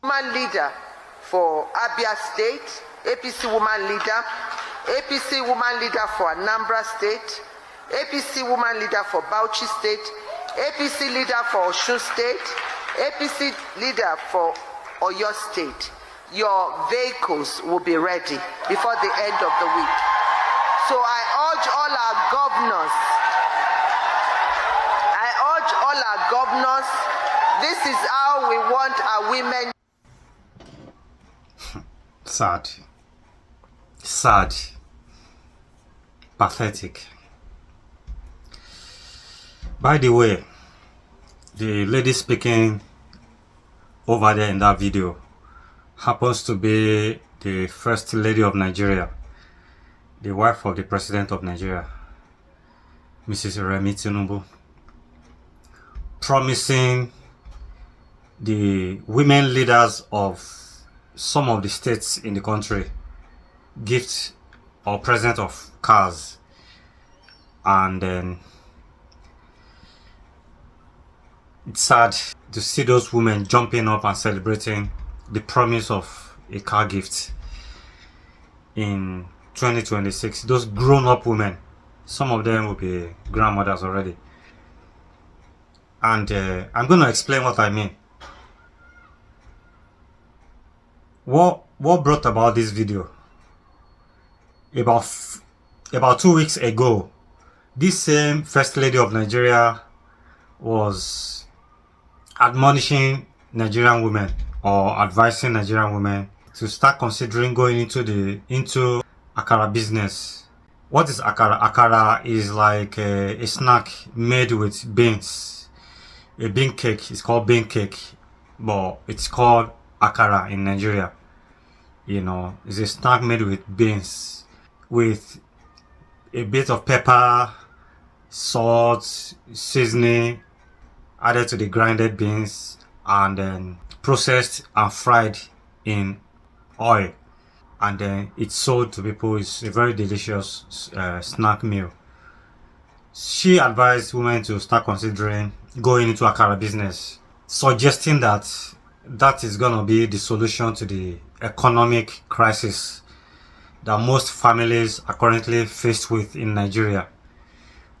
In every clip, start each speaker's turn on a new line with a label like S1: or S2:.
S1: Woman leader for Abia State, APC woman leader, APC woman leader for Anambra State, APC woman leader for Bauchi State, APC leader for Osun State, APC leader for Oyo State. Your vehicles will be ready before the end of the week. So I urge all our governors, this is how we want our women.
S2: Sad, pathetic. By the way, the lady speaking over there in that video happens to be the First Lady of Nigeria, the wife of the President of Nigeria, Mrs. Remi Tinubu, promising the women leaders of some of the states in the country gifts or present of cars, and then it's sad to see those women jumping up and celebrating the promise of a car gift in 2026. Those grown-up women, some of them will be grandmothers already, and I'm going to explain what I mean. What brought about this video? About 2 weeks ago, this same First Lady of Nigeria was admonishing Nigerian women or advising Nigerian women to start considering going into akara business. What is akara? Akara is like a snack made with beans. A bean cake. It's called bean cake, but it's called akara in Nigeria. You know, it's a snack made with beans, with a bit of pepper, salt, seasoning added to the grinded beans, and then processed and fried in oil, and then it's sold to people. It's a very delicious snack meal. She advised women to start considering going into akara business, suggesting that is gonna be the solution to the economic crisis that most families are currently faced with in Nigeria.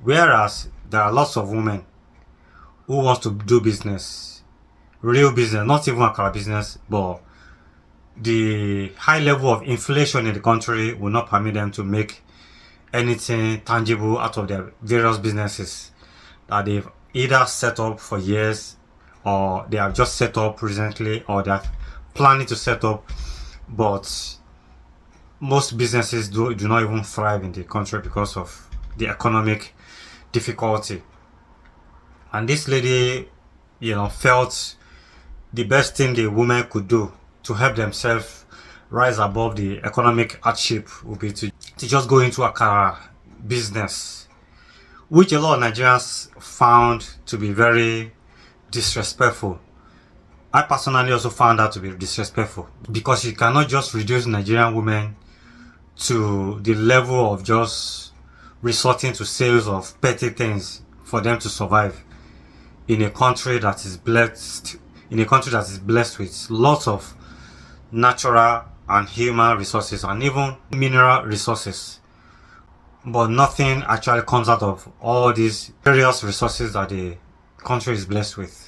S2: Whereas there are lots of women who want to do business, real business, not even akara business, but the high level of inflation in the country will not permit them to make anything tangible out of their various businesses that they've either set up for years, or they have just set up recently, or they're planning to set up. But most businesses do not even thrive in the country because of the economic difficulty. And this lady, felt the best thing the women could do to help themselves rise above the economic hardship would be to just go into akara business, which a lot of Nigerians found to be very disrespectful. I personally also found that to be disrespectful, because you cannot just reduce Nigerian women to the level of just resorting to sales of petty things for them to survive in a country that is blessed with lots of natural and human resources and even mineral resources. But nothing actually comes out of all these various resources that the country is blessed with,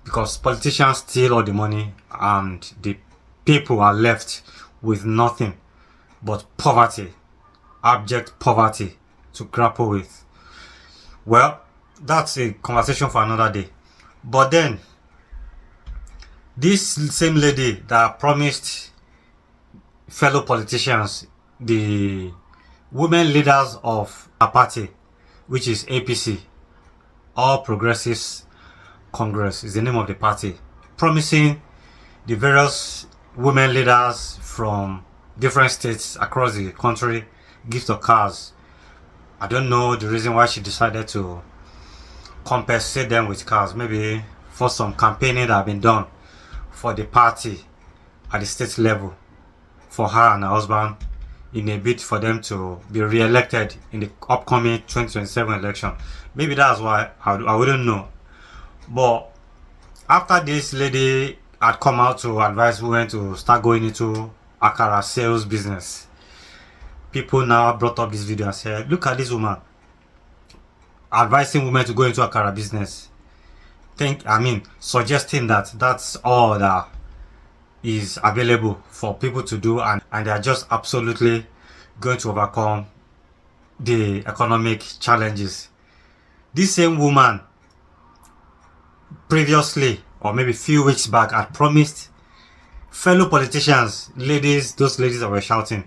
S2: because politicians steal all the money and the people are left with nothing but poverty, abject poverty to grapple with. Well, that's a conversation for another day. But then, this same lady that promised fellow politicians, the women leaders of her party, which is APC, All Progressives Congress is the name of the party, promising the various women leaders from different states across the country gift of cars. I don't know the reason why she decided to compensate them with cars. Maybe for some campaigning that have been done for the party at the state level for her and her husband, in a bid for them to be re-elected in the upcoming 2027 election. Maybe that's why. I wouldn't know. But after this lady had come out to advise women to start going into akara sales business. People now brought up this video and said, look at this woman advising women to go into akara business. Suggesting that that's all that is available for people to do, and they are just absolutely going to overcome the economic challenges. This same woman previously, or maybe a few weeks back, had promised fellow politicians, those ladies that were shouting,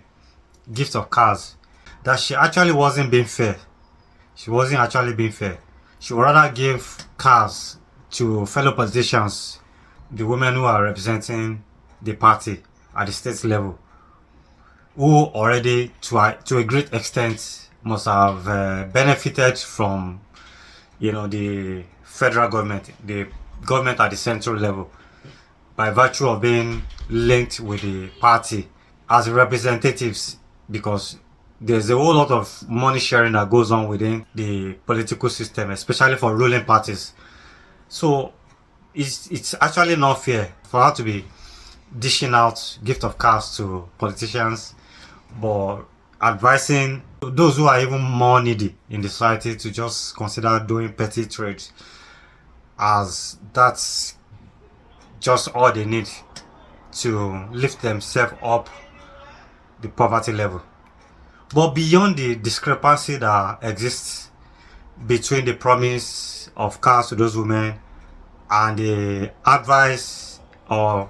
S2: gift of cars, that she actually wasn't being fair. She wasn't actually being fair. She would rather give cars to fellow politicians, the women who are representing the party at the state level, who already to a great extent must have benefited from the federal government, the government at the central level, by virtue of being linked with the party as representatives, because there's a whole lot of money sharing that goes on within the political system, especially for ruling parties. So it's actually not fair for her to be dishing out gift of cars to politicians, but advising those who are even more needy in the society to just consider doing petty trades, as that's just all they need to lift themselves up the poverty level. But beyond the discrepancy that exists between the promise of cars to those women and the advice or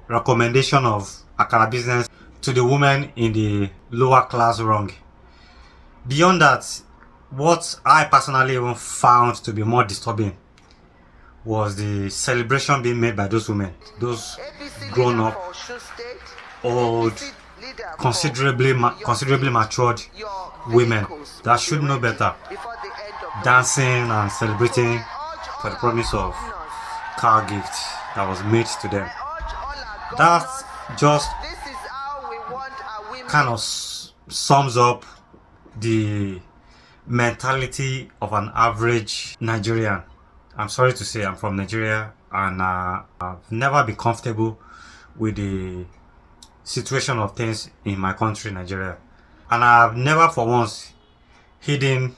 S2: recommendation of akara business to the women in the lower class rung, beyond that, what I personally even found to be more disturbing was the celebration being made by those women, those grown up, old, considerably matured women that should know better, dancing and celebrating for the promise of car gift that was made to them. That just kind of sums up the mentality of an average Nigerian. I'm sorry to say I'm from Nigeria, and I've never been comfortable with the situation of things in my country, Nigeria. And I've never for once hidden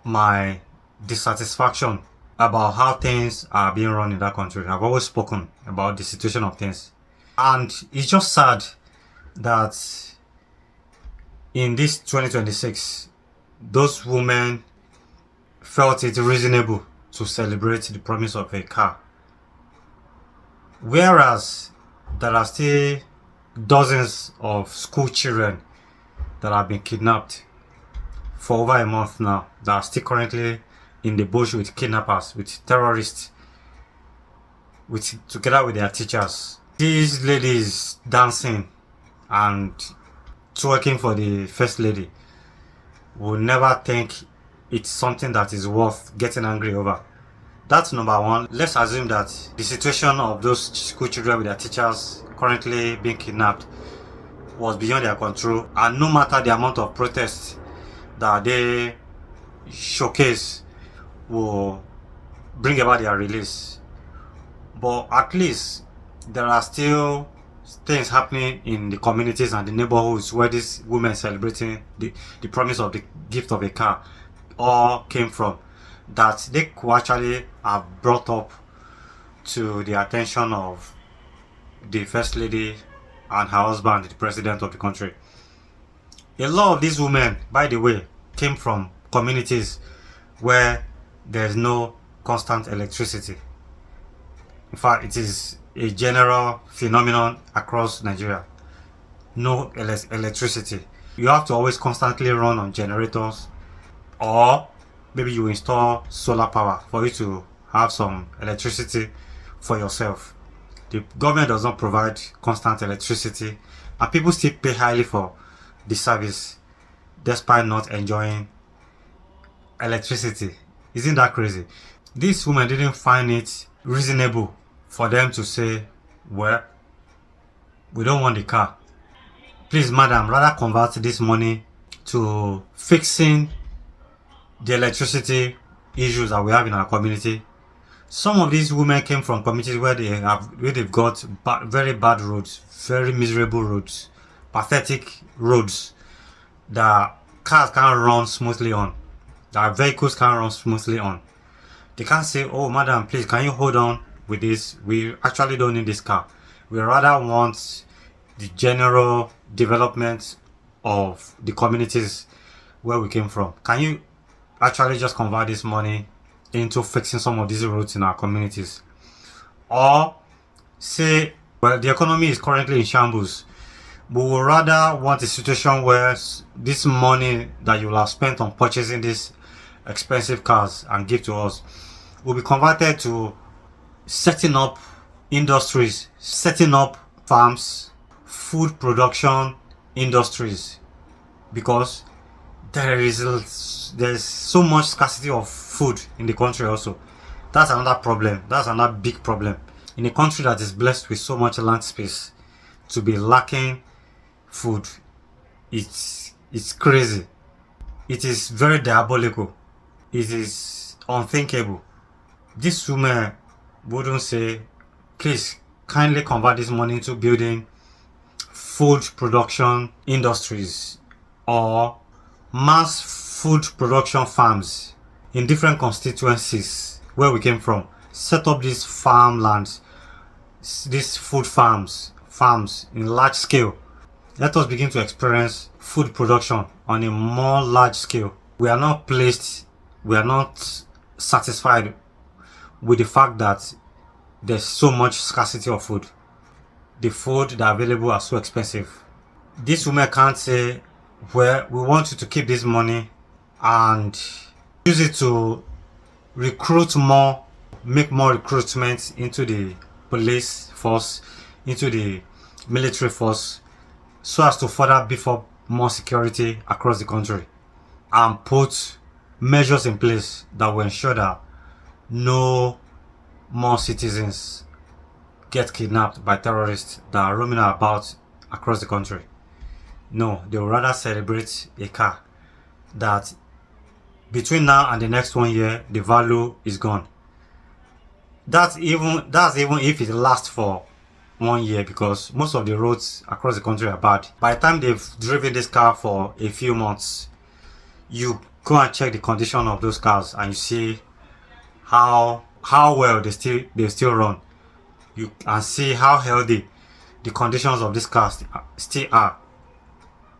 S2: my dissatisfaction about how things are being run in that country. I've always spoken about the situation of things. And it's just sad that in this 2026, those women felt it reasonable to celebrate the promise of a car, whereas there are still dozens of school children that have been kidnapped for over a month now, that are still currently in the bush with kidnappers, with terrorists, together with their teachers. These ladies dancing and twerking for the first lady will never think it's something that is worth getting angry over. That's number one. Let's assume that the situation of those school children with their teachers currently being kidnapped was beyond their control, and no matter the amount of protests that they showcase will bring about their release. But at least there are still things happening in the communities and the neighborhoods where these women celebrating the promise of the gift of a car all came from, that they could actually have brought up to the attention of the First Lady and her husband, the President of the country. A lot of these women, by the way, came from communities where there is no constant electricity. In fact, it is a general phenomenon across Nigeria. No electricity. You have to always constantly run on generators, or maybe you install solar power for you to have some electricity for yourself. The government does not provide constant electricity, and people still pay highly for the service despite not enjoying electricity. Isn't that crazy? These women didn't find it reasonable for them to say, well, we don't want the car. Please, madam, rather convert this money to fixing the electricity issues that we have in our community, Some of these women came from communities where they've got very bad roads, very miserable roads, pathetic roads that cars can't run smoothly on, that vehicles can't run smoothly on. They can't say, "Oh, madam, please, can you hold on with this? We actually don't need this car. We rather want the general development of the communities where we came from. Can you actually just convert this money into fixing some of these roads in our communities?" Or say, "Well, the economy is currently in shambles. We would rather want a situation where this money that you will have spent on purchasing these expensive cars and give to us will be converted to setting up industries, setting up farms, food production industries, because there's so much scarcity of food in the country also." That's another problem. That's another big problem. In a country that is blessed with so much land space, to be lacking food, it's crazy. It is very diabolical. It is unthinkable. This woman wouldn't say, "Please kindly convert this money into building food production industries or mass food production farms in different constituencies where we came from. Set up these farmlands, these food farms in large scale. Let us begin to experience food production on a more large scale." We are not satisfied with the fact that there's so much scarcity of food. The food that are available are so expensive. This woman can't say, "Well, we want you to keep this money and use it to recruit more, make more recruitment into the police force, into the military force, so as to further beef up more security across the country and put measures in place that will ensure that no more citizens get kidnapped by terrorists that are roaming about across the country." No, they would rather celebrate a car that between now and the next 1 year the value is gone. That's even if it lasts for 1 year, because most of the roads across the country are bad. By the time they've driven this car for a few months, you go and check the condition of those cars and you see how well they still run. You can see how healthy the conditions of these cars still are,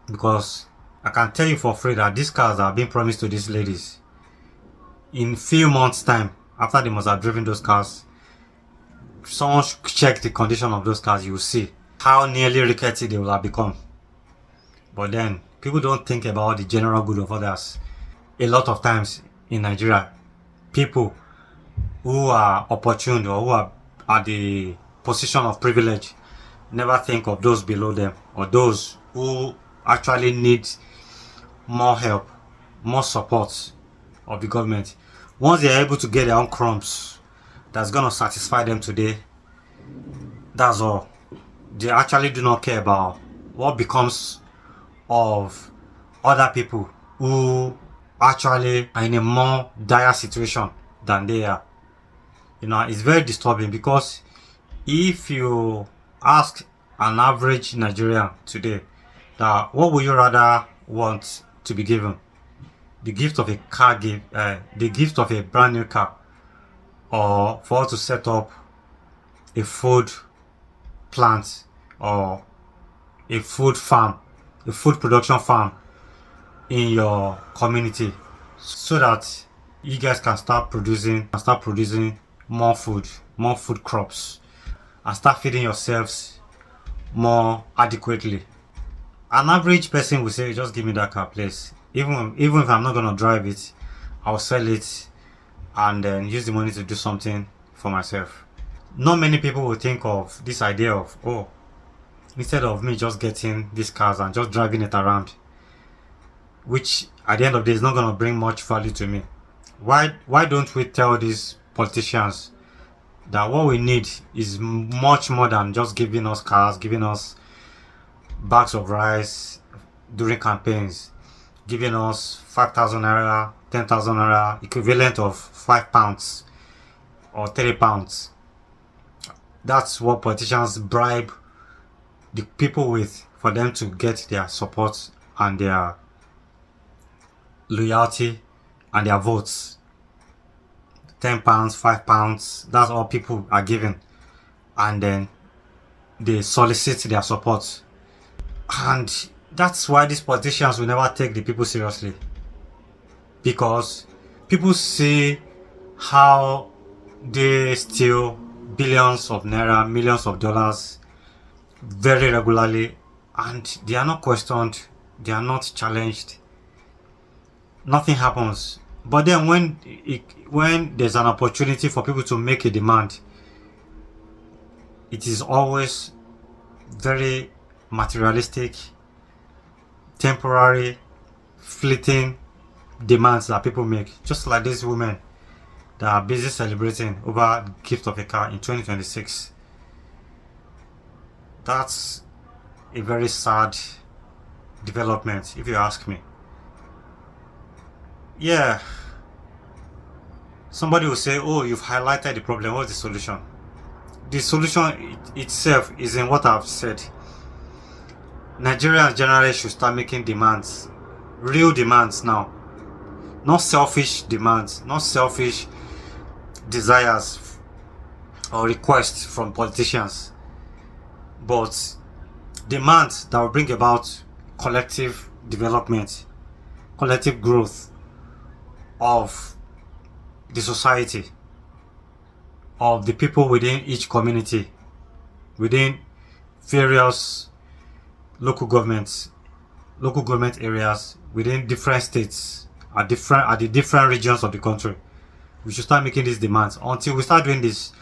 S2: because I can tell you for free that these cars are being promised to these ladies in few months time. After they must have driven those cars, someone check the condition of those cars, you will see how nearly rickety they will have become. But then people don't think about the general good of others. A lot of times in Nigeria, people who are opportune or who are at the position of privilege never think of those below them, or those who actually need more help, more support of the government. Once they are able to get their own crumbs that's going to satisfy them today, that's all. They actually do not care about what becomes of other people who actually are in a more dire situation than they are. It's very disturbing, because if you ask an average Nigerian today that what would you rather want to be given, the gift of a car, the gift of a brand new car, or for us to set up a food plant or a food farm, a food production farm in your community, so that you guys can start producing more food crops, and start feeding yourselves more adequately. An average person will say, "Just give me that car, please. Even if I'm not going to drive it, I'll sell it and then use the money to do something for myself." Not many people will think of this idea of, "Oh, instead of me just getting these cars and just driving it around, which at the end of the day is not going to bring much value to me, why don't we tell these politicians that what we need is much more than just giving us cars, giving us bags of rice during campaigns, giving us 5,000 naira, 10,000 naira, equivalent of £5 or 3 pounds. That's what politicians bribe the people with for them to get their support and their loyalty and their votes. 10 pounds, 5 pounds, that's all people are given. And then they solicit their support. And that's why these politicians will never take the people seriously. Because people see how they steal billions of naira, millions of dollars very regularly, and they are not questioned, they are not challenged, nothing happens. But then when there's an opportunity for people to make a demand, it is always very materialistic, temporary, fleeting demands that people make. Just like these women that are busy celebrating over the gift of a car in 2026. That's a very sad development, if you ask me. Yeah, somebody will say, oh, you've highlighted the problem, what's the solution? The solution itself is in what I've said. Nigerians generally should start making demands, real demands now. Not selfish demands, not selfish desires or requests from politicians, but demands that will bring about collective development, collective growth of the society, of the people within each community, within various local government areas, within different states, at the different regions of the country. We should start making these demands. Until we start doing this,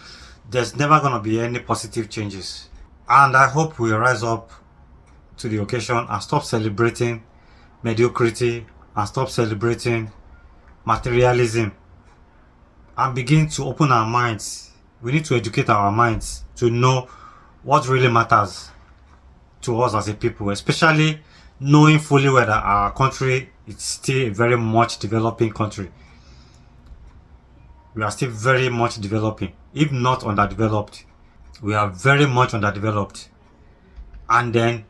S2: there's never going to be any positive changes. And I hope we rise up to the occasion and stop celebrating mediocrity and stop celebrating materialism and begin to open our minds. We need to educate our minds to know what really matters to us as a people, especially knowing fully well that our country is still a very much developing country. We are still very much developing, if not underdeveloped. We are very much underdeveloped. And then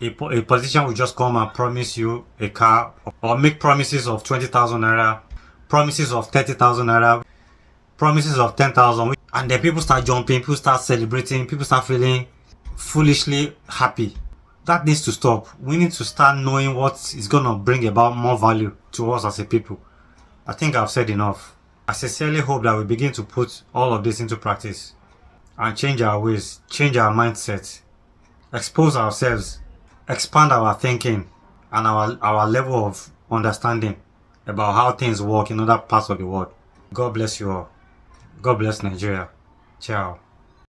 S2: a politician will just come and promise you a car or make promises of 20,000 naira, promises of 30,000 naira, promises of 10,000, and then people start jumping, people start celebrating, people start feeling foolishly happy. That needs to stop. We need to start knowing what is going to bring about more value to us as a people. I think I've said enough. I sincerely hope that we begin to put all of this into practice and change our ways, change our mindset, expose ourselves, expand our thinking and our level of understanding about how things work in other parts of the world. God bless you all. God bless Nigeria. Ciao.